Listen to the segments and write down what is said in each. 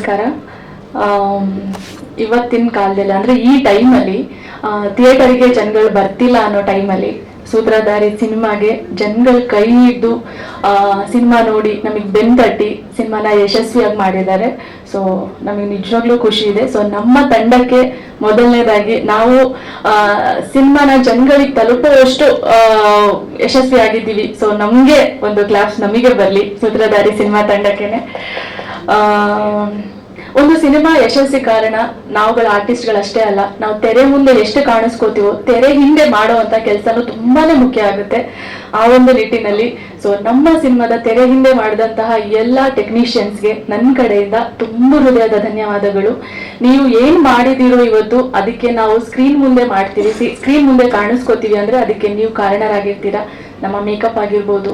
ನಮಸ್ಕಾರ. ಇವತ್ತಿನ ಕಾಲದಲ್ಲಿ ಅಂದರೆ ಈ ಟೈಮಲ್ಲಿ ಥಿಯೇಟರಿಗೆ ಜನಗಳು ಬರ್ತಿಲ್ಲ ಅನ್ನೋ ಟೈಮಲ್ಲಿ ಸೂತ್ರಧಾರಿ ಸಿನಿಮಾಗೆ ಜನಗಳ ಕೈ ಹಿಡಿದು ಸಿನಿಮಾ ನೋಡಿ ನಮಗೆ ಬೆನ್ನು ತಟ್ಟಿ ಸಿನಿಮಾನ ಯಶಸ್ವಿಯಾಗಿ ಮಾಡಿದ್ದಾರೆ. ಸೊ ನಮಗೆ ನಿಜವಾಗ್ಲೂ ಖುಷಿ ಇದೆ. ಸೊ ನಮ್ಮ ತಂಡಕ್ಕೆ ಮೊದಲನೇದಾಗಿ ನಾವು ಸಿನಿಮಾನ ಜನಗಳಿಗೆ ತಲುಪುವಷ್ಟು ಯಶಸ್ವಿಯಾಗಿದ್ದೀವಿ. ಸೊ ನಮಗೆ ಒಂದು ಕ್ಲಾಸ್ ನಮಗೆ ಬರಲಿ ಸೂತ್ರಧಾರಿ ಸಿನಿಮಾ ತಂಡಕ್ಕೇನೆ. ಒಂದು ಸಿನಿಮಾ ಯಶಸ್ವಿ ಕಾರಣ ನಾವುಗಳ ಆರ್ಟಿಸ್ಟ್ಗಳಷ್ಟೇ ಅಲ್ಲ, ನಾವು ತೆರೆ ಮುಂದೆ ಎಷ್ಟು ಕಾಣಿಸ್ಕೋತೀವೋ ತೆರೆ ಹಿಂದೆ ಮಾಡುವಂತ ಕೆಲಸನೂ ತುಂಬಾನೇ ಮುಖ್ಯ ಆಗುತ್ತೆ. ಆ ಒಂದು ನಿಟ್ಟಿನಲ್ಲಿ ಸೊ ನಮ್ಮ ಸಿನಿಮಾದ ತೆರೆ ಹಿಂದೆ ಮಾಡಿದಂತಹ ಎಲ್ಲ ಟೆಕ್ನಿಷಿಯನ್ಸ್ಗೆ ನನ್ನ ಕಡೆಯಿಂದ ತುಂಬ ಹೃದಯದ ಧನ್ಯವಾದಗಳು. ನೀವು ಏನ್ ಮಾಡಿದಿರೋ ಇವತ್ತು ಅದಕ್ಕೆ ನಾವು ಸ್ಕ್ರೀನ್ ಮುಂದೆ ಮಾಡ್ತೀವಿ, ಸ್ಕ್ರೀನ್ ಮುಂದೆ ಕಾಣಿಸ್ಕೋತೀವಿ ಅಂದ್ರೆ ಅದಕ್ಕೆ ನೀವು ಕಾರಣರಾಗಿರ್ತೀರಾ. ನಮ್ಮ ಮೇಕಪ್ ಆಗಿರ್ಬೋದು,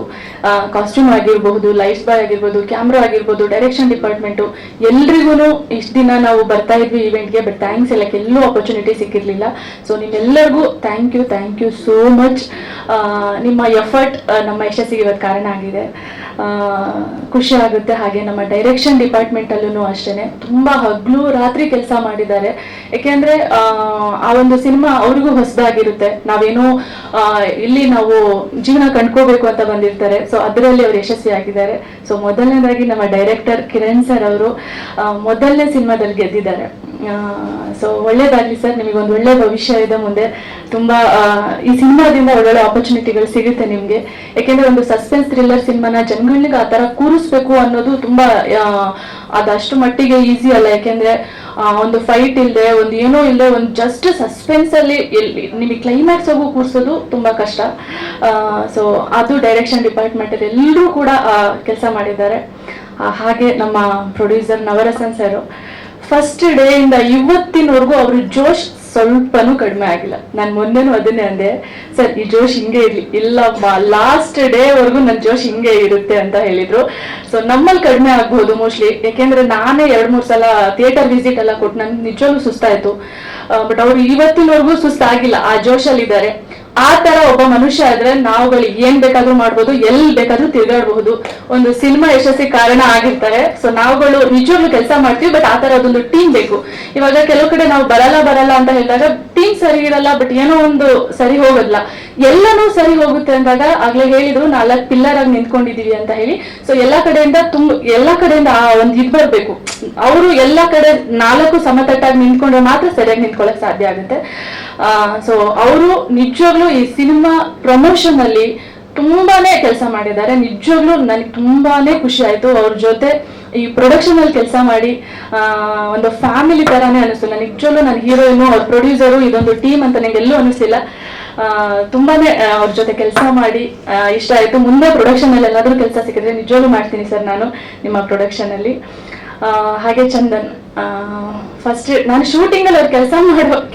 ಕಾಸ್ಟ್ಯೂಮ್ ಆಗಿರ್ಬಹುದು, ಲೈಟ್ಸ್ ಬಾಯ್ ಆಗಿರ್ಬೋದು, ಕ್ಯಾಮ್ರಾ ಆಗಿರ್ಬೋದು, ಡೈರೆಕ್ಷನ್ ಡಿಪಾರ್ಟ್ಮೆಂಟು, ಎಲ್ರಿಗೂ ಇಷ್ಟು ದಿನ ನಾವು ಬರ್ತಾ ಇದ್ವಿ ಇವೆಂಟ್ಗೆ, ಬಟ್ ಥ್ಯಾಂಕ್ಸ್ ಎಲ್ಲಕ್ಕೆ ಎಲ್ಲೂ ಆಪರ್ಚುನಿಟಿ ಸಿಕ್ಕಿರ್ಲಿಲ್ಲ. ಸೊ ನಿಮ್ಮೆಲ್ಲರಿಗೂ ಥ್ಯಾಂಕ್ ಯು ಸೋ ಮಚ್. ನಿಮ್ಮ ಎಫರ್ಟ್ ನಮ್ಮ ಯಶಸ್ಸಿಗೆ ಇವತ್ತು ಕಾರಣ ಆಗಿದೆ. ಖುಷಿ ಆಗುತ್ತೆ. ಹಾಗೆ ನಮ್ಮ ಡೈರೆಕ್ಷನ್ ಡಿಪಾರ್ಟ್ಮೆಂಟ್ ಅಲ್ಲೂ ಅಷ್ಟೇನೆ ತುಂಬಾ ಹಗಲು ರಾತ್ರಿ ಕೆಲಸ ಮಾಡಿದ್ದಾರೆ. ಯಾಕೆಂದ್ರೆ ಆ ಒಂದು ಸಿನಿಮಾ ಅವ್ರಿಗೂ ಹೊಸದಾಗಿರುತ್ತೆ. ನಾವೇನೋ ಇಲ್ಲಿ ನಾವು ಜೀವನ ಕಂಡ್ಕೋಬೇಕು ಅಂತ ಬಂದಿರ್ತಾರೆ. ಸೊ ಅದರಲ್ಲಿ ಅವ್ರು ಯಶಸ್ವಿ ಆಗಿದ್ದಾರೆ. ಸೊ ಮೊದಲನೇದಾಗಿ ನಮ್ಮ ಡೈರೆಕ್ಟರ್ ಕಿರಣ್ ಸರ್ ಅವರು ಮೊದಲನೇ ಸಿನಿಮಾದಲ್ಲಿ ಗೆದ್ದಿದ್ದಾರೆ. ಸೊ ಒಳ್ಳೇದಾಗ್ಲಿ ಸರ್, ನಿಮಗೊಂದು ಒಳ್ಳೆ ಭವಿಷ್ಯ ಇದೆ ಮುಂದೆ. ತುಂಬಾ ಈ ಸಿನಿಮಾದಿಂದ ಒಳ್ಳೊಳ್ಳೆ ಆಪರ್ಚುನಿಟಿಗಳು ಸಿಗುತ್ತೆ ನಿಮ್ಗೆ. ಯಾಕೆಂದ್ರೆ ಒಂದು ಸಸ್ಪೆನ್ಸ್ ಥ್ರಿಲ್ಲರ್ ಸಿನಿಮಾನ ಜನಗಳಿಗೆ ಆ ತರ ಕೂರಿಸ್ಬೇಕು ಅನ್ನೋದು ತುಂಬಾ ಅದಷ್ಟು ಮಟ್ಟಿಗೆ ಈಸಿ ಅಲ್ಲ. ಯಾಕೆಂದ್ರೆ ಒಂದು ಫೈಟ್ ಇಲ್ಲದೆ, ಒಂದು ಏನೋ ಇಲ್ಲದೆ, ಒಂದು ಜಸ್ಟ್ ಸಸ್ಪೆನ್ಸ್ ಅಲ್ಲಿ ನಿಮಗೆ ಕ್ಲೈಮ್ಯಾಕ್ಸ್ ಹೋಗು ಕೂರಿಸೋದು ತುಂಬಾ ಕಷ್ಟ. ಸೊ ಅದು ಡೈರೆಕ್ಷನ್ ಡಿಪಾರ್ಟ್ಮೆಂಟ್ ಅಲ್ಲಿ ಎಲ್ಲರೂ ಕೂಡ ಕೆಲಸ ಮಾಡಿದ್ದಾರೆ. ಹಾಗೆ ನಮ್ಮ producer Navarasan sir first day ಇಂದ ಇವತ್ತಿನವರೆಗೂ ಅವರು ಜೋಶ್ ಸ್ವಲ್ಪನೂ ಕಡಿಮೆ ಆಗಿಲ್ಲ. ನಾನು ಮೊನ್ನೆನೂ ಅದನ್ನೇ ಅಂದೆ, ಸರ್ ಈ ಜೋಶ್ ಹಿಂಗೆ ಇರ್ಲಿ, ಇಲ್ಲಮ್ಮ ಲಾಸ್ಟ್ ಡೇ ವರ್ಗು ನನ್ನ ಜೋಶ್ ಹಿಂಗೆ ಇರುತ್ತೆ ಅಂತ ಹೇಳಿದ್ರು. ಸೊ ನಮ್ಮಲ್ಲಿ ಕಡಿಮೆ ಆಗ್ಬಹುದು ಮೋಸ್ಟ್ಲಿ, ಯಾಕೆಂದ್ರೆ ನಾನೇ 2-3 ಸಲ ಥಿಯೇಟರ್ ವಿಸಿಟ್ ಎಲ್ಲ ಕೊಟ್ಟು ನನ್ಗೆ ನಿಜವಾಗ್ಲೂ ಸುಸ್ತಾಯ್ತು. ಬಟ್ ಅವ್ರು ಇವತ್ತಿನವರೆಗೂ ಸುಸ್ತಾಗಿಲ್ಲ, ಆ ಜೋಶಲ್ಲಿ ಇದ್ದಾರೆ. ಆ ತರ ಒಬ್ಬ ಮನುಷ್ಯ ಆದ್ರೆ ನಾವುಗಳು ಏನ್ ಬೇಕಾದ್ರೂ ಮಾಡ್ಬೋದು, ಎಲ್ಲಿ ಬೇಕಾದ್ರೂ ತಿರುಗಾಡಬಹುದು. ಒಂದು ಸಿನಿಮಾ ಯಶಸ್ಸಿಗೆ ಕಾರಣ ಆಗಿರ್ತಾರೆ. ಸೊ ನಾವುಗಳು ನಿಜವಾಗ್ಲೂ ಕೆಲಸ ಮಾಡ್ತೀವಿ, ಬಟ್ ಆ ತರ ಅದೊಂದು ಟೀಮ್ ಬೇಕು. ಇವಾಗ ಕೆಲವು ಕಡೆ ನಾವು ಬರಲ್ಲ ಅಂತ ಹೇಳಿದಾಗ ಟೀಮ್ ಸರಿ ಇರಲ್ಲ, ಬಟ್ ಏನೋ ಒಂದು ಸರಿ ಹೋಗಲ್ಲ, ಎಲ್ಲನೂ ಸರಿ ಹೋಗುತ್ತೆ ಅಂದಾಗ ಆಗ್ಲೇ ಹೇಳಿದ್ರು 4 ಪಿಲ್ಲರ್ ಆಗಿ ನಿಂತ್ಕೊಂಡಿದೀವಿ ಅಂತ ಹೇಳಿ. ಸೊ ಎಲ್ಲಾ ಕಡೆಯಿಂದ ಆ ಒಂದು ಇದ್ ಬರ್ಬೇಕು. ಅವರು ಎಲ್ಲಾ ಕಡೆ 4 ಸಮತಟ್ಟಾಗಿ ನಿಂತ್ಕೊಂಡ್ರೆ ಮಾತ್ರ ಸರಿಯಾಗಿ ನಿಂತ್ಕೊಳ್ಳಕ್ ಸಾಧ್ಯ ಆಗುತ್ತೆ. ಸೊ ಅವರು ನಿಜವಾಗ್ಲೂ ಈ ಸಿನಿಮಾ ಪ್ರಮೋಷನ್ ಅಲ್ಲಿ ತುಂಬಾನೇ ಕೆಲಸ ಮಾಡಿದ್ದಾರೆ. ನಿಜವಾಗ್ಲೂ ನನಗೆ ತುಂಬಾನೇ ಖುಷಿ ಆಯ್ತು. ಅವ್ರ ಜೊತೆ ಈ ಪ್ರೊಡಕ್ಷನ್ ಅಲ್ಲಿ ಕೆಲಸ ಮಾಡಿ ಒಂದು ಫ್ಯಾಮಿಲಿ ತರಾನೇ ಅನಿಸ್ತು. ನನಗೆ ನಿಜವಾಗ್ಲೂ ನನ್ನ ಹೀರೋಯಿನು, ಅವ್ರ ಪ್ರೊಡ್ಯೂಸರು, ಇದೊಂದು ಟೀಮ್ ಅಂತ ನಂಗೆ ಎಲ್ಲೂ ಅನಿಸ್ಲಿಲ್ಲ. ತುಂಬಾನೇ ಅವ್ರ ಜೊತೆ ಕೆಲಸ ಮಾಡಿ ಇಷ್ಟ ಆಯ್ತು. ಮುಂದೆ ಪ್ರೊಡಕ್ಷನ್ ಅಲ್ಲಿ ಎಲ್ಲಾದ್ರೂ ಕೆಲಸ ಸಿಕ್ಕಿದ್ರೆ ನಿಜವಾಗ್ಲೂ ಮಾಡ್ತೀನಿ ಸರ್ ನಾನು ನಿಮ್ಮ ಪ್ರೊಡಕ್ಷನ್ ಅಲ್ಲಿ. ಹಾಗೆ ಚಂದನ್, ಫಸ್ಟ್ ನಾನು ಶೂಟಿಂಗ್ ಅಲ್ಲಿ ಅವ್ರು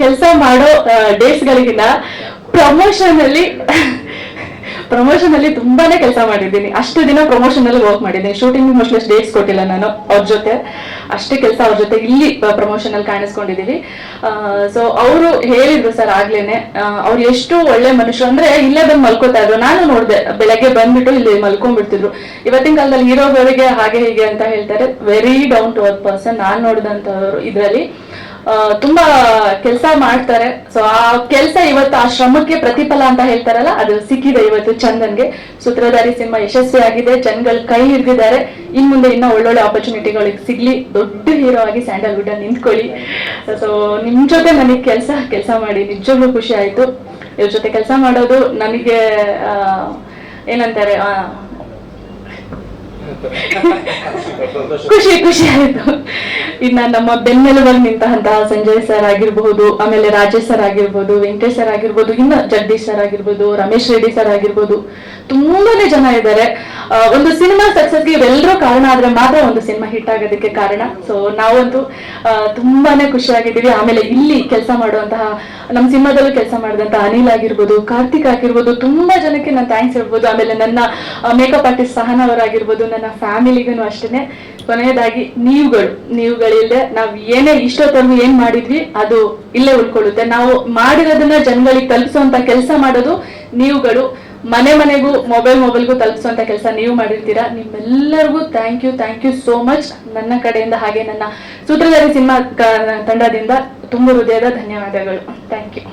ಕೆಲಸ ಮಾಡೋ ಡೇಸ್ಗಳಿಗಿಂತ ಪ್ರಮೋಷನ್ ಅಲ್ಲಿ ತುಂಬಾನೇ ಕೆಲಸ ಮಾಡಿದ್ದೀನಿ. ಅಷ್ಟು ದಿನ ಪ್ರಮೋಷನ್ ಅಲ್ಲಿ ವರ್ಕ್ ಮಾಡಿದ್ದೀನಿ. ಶೂಟಿಂಗ್ ಮೋಸ್ಟ್ಲಿ ಡೇಟ್ಸ್ ಕೊಟ್ಟಿಲ್ಲ ನಾನು ಅವ್ರ ಜೊತೆ, ಅಷ್ಟೇ ಕೆಲಸ ಅವ್ರ ಜೊತೆ ಇಲ್ಲಿ ಪ್ರಮೋಷನ್ ಅಲ್ಲಿ ಕಾಣಿಸ್ಕೊಂಡಿದೀವಿ. ಸೊ ಅವರು ಹೇಳಿದ್ರು ಸರ್ ಆಗ್ಲೇನೆ, ಅವ್ರು ಎಷ್ಟು ಒಳ್ಳೆ ಮನುಷ್ಯರು ಅಂದ್ರೆ ಇಲ್ಲೇ ಬಂದು ಮಲ್ಕೋತಾ ಇದ್ರು. ನಾನು ನೋಡಿದೆ, ಬೆಳಗ್ಗೆ ಬಂದ್ಬಿಟ್ಟು ಇಲ್ಲಿ ಮಲ್ಕೊಂಡ್ಬಿಡ್ತಿದ್ರು. ಇವತ್ತಿನ ಕಾಲದಲ್ಲಿ ಹೀರೋಗಳಿಗೆ ಹಾಗೆ ಹೀಗೆ ಅಂತ ಹೇಳ್ತಾರೆ. Very down to earth person ನಾನು ನೋಡಿದಂತವ್ರು ಇದ್ರಲ್ಲಿ ತುಂಬಾ ಕೆಲಸ ಮಾಡ್ತಾರೆ. ಸೊ ಆ ಕೆಲಸ ಇವತ್ತು ಆ ಶ್ರಮಕ್ಕೆ ಪ್ರತಿಫಲ ಅಂತ ಹೇಳ್ತಾರಲ್ಲ, ಅದು ಸಿಕ್ಕಿದೆ ಇವತ್ತು ಚಂದನ್ಗೆ. ಸೂತ್ರಧಾರಿ ಸಿನಿಮಾ ಯಶಸ್ವಿ ಆಗಿದೆ, ಜನಗಳು ಕೈ ಹಿಡಿದಿದ್ದಾರೆ. ಇನ್ ಮುಂದೆ ಇನ್ನೂ ಒಳ್ಳೊಳ್ಳೆ ಆಪರ್ಚುನಿಟಿಗಳಿಗೆ ಸಿಗ್ಲಿ, ದೊಡ್ಡ ಹೀರೋ ಆಗಿ ಸ್ಯಾಂಡಲ್ವುಡ್ ಅಲ್ಲಿ ನಿಂತ್ಕೊಳ್ಳಿ. ಸೊ ನಿಮ್ ಜೊತೆ ನನಗೆ ಕೆಲಸ ಮಾಡಿ ನಿಜವಾಗ್ಲೂ ಖುಷಿ ಆಯ್ತು. ಇವ್ರ ಜೊತೆ ಕೆಲಸ ಮಾಡೋದು ನನಗೆ ಏನಂತಾರೆ ಖುಷಿ ಆಯ್ತು. ಇನ್ನ ನಮ್ಮ ಬೆನ್ನೆಲುಬಾಗಿ ನಿಂತಹ ಸಂಜಯ್ ಸರ್ ಆಗಿರ್ಬಹುದು, ಆಮೇಲೆ ರಾಜೇಶ್ ಸರ್ ಆಗಿರ್ಬೋದು, ವೆಂಕಟೇಶ್ ಸರ್ ಆಗಿರ್ಬೋದು, ಇನ್ನು ಜಗದೀಶ್ ಸರ್ ಆಗಿರ್ಬೋದು, ರಮೇಶ್ ರೆಡ್ಡಿ ಸರ್ ಆಗಿರ್ಬೋದು, ತುಂಬಾನೇ ಜನ ಇದ್ದಾರೆ. ಒಂದು ಸಿನಿಮಾ ಸಕ್ಸಸ್ಗೆ ಇವೆಲ್ಲರೂ ಕಾರಣ ಆದ್ರೆ ಮಾತ್ರ ಒಂದು ಸಿನಿಮಾ ಹಿಟ್ ಆಗೋದಕ್ಕೆ ಕಾರಣ. ಸೊ ನಾವಂತೂ ತುಂಬಾನೇ ಖುಷಿಯಾಗಿದ್ದೀವಿ. ಆಮೇಲೆ ಇಲ್ಲಿ ಕೆಲಸ ಮಾಡುವಂತಹ, ನಮ್ಮ ಸಿನಿಮಾದಲ್ಲೂ ಕೆಲಸ ಮಾಡಿದಂತಹ ಅನಿಲ್ ಆಗಿರ್ಬೋದು, ಕಾರ್ತಿಕ್ ಆಗಿರ್ಬೋದು, ತುಂಬಾ ಜನಕ್ಕೆ ನಾನು ಥ್ಯಾಂಕ್ಸ್ ಹೇಳ್ಬೋದು. ಆಮೇಲೆ ನನ್ನ ಮೇಕಪ್ ಆರ್ಟಿಸ್ಟ್ ಸಹನಾ ಅವರಾಗಿರ್ಬೋದು, ನನ್ನ ಫ್ಯಾಮಿಲಿಗೂ ಅಷ್ಟೇನೆ. ಕೊನೆಯದಾಗಿ ನೀವುಗಳಿಲ್ಲದೆ ನಾವು ಏನೇ ಇಷ್ಟೊತ್ತವರೆಗೂ ಏನ್ ಮಾಡಿದ್ವಿ ಅದು ಇಲ್ಲೇ ಉಳ್ಕೊಳ್ಳುತ್ತೆ. ನಾವು ಮಾಡಿರೋದನ್ನ ಜನಗಳಿಗೆ ತಲುಪಿಸುವಂತ ಕೆಲಸ ಮಾಡೋದು ನೀವುಗಳು. ಮನೆ ಮನೆಗೂ ಮೊಬೈಲ್ಗೂ ತಲುಪಿಸುವಂತ ಕೆಲಸ ನೀವು ಮಾಡಿರ್ತೀರಾ. ನಿಮ್ಮೆಲ್ಲರಿಗೂ ಥ್ಯಾಂಕ್ ಯು ಸೋ ಮಚ್ ನನ್ನ ಕಡೆಯಿಂದ, ಹಾಗೆ ನನ್ನ ಸೂತ್ರಧಾರಿ ಸಿನಿಮಾ ತಂಡದಿಂದ ತುಂಬ ಹೃದಯದ ಧನ್ಯವಾದಗಳು. Thank you.